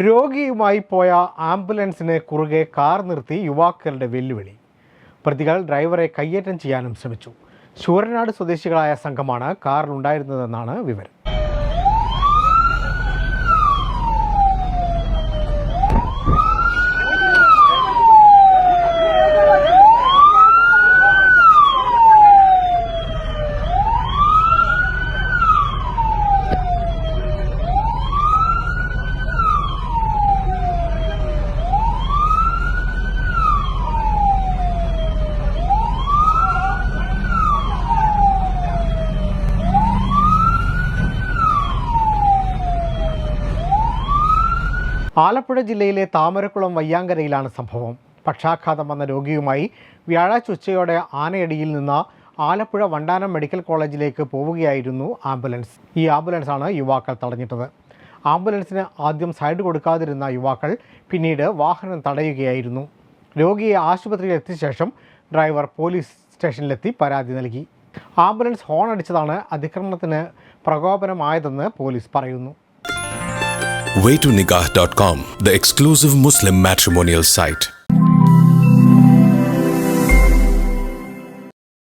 രോഗിയുമായി പോയ ആംബുലൻസിന് കുറുകെ കാർ നിർത്തി യുവാക്കളുടെ വെല്ലുവിളി. പ്രതികൾ ഡ്രൈവറെ കയ്യേറ്റം ചെയ്യാനും ശ്രമിച്ചു. ശൂരനാട് സ്വദേശികളായ സംഘമാണ് കാറിലുണ്ടായിരുന്നതെന്നാണ് വിവരം. ആലപ്പുഴ ജില്ലയിലെ താമരക്കുളം വയ്യാങ്കരയിലാണ് സംഭവം. പക്ഷാഘാതം വന്ന രോഗിയുമായി വ്യാഴാഴ്ച ഉച്ചയോടെ ആനയടിയിൽ നിന്ന് ആലപ്പുഴ വണ്ടാനം മെഡിക്കൽ കോളേജിലേക്ക് പോവുകയായിരുന്നു ആംബുലൻസ്. ഈ ആംബുലൻസാണ് യുവാക്കൾ തടഞ്ഞിട്ടത്. ആംബുലൻസിന് ആദ്യം സൈഡ് കൊടുക്കാതിരുന്ന യുവാക്കൾ പിന്നീട് വാഹനം തടയുകയായിരുന്നു. രോഗിയെ ആശുപത്രിയിൽ എത്തിയ ശേഷം ഡ്രൈവർ പോലീസ് സ്റ്റേഷനിലെത്തി പരാതി നൽകി. ആംബുലൻസ് ഹോൺ അടിച്ചതാണ് അതിക്രമണത്തിന് പ്രകോപനമായതെന്ന് പോലീസ് പറയുന്നു. Waytonikah.com, the exclusive Muslim matrimonial site.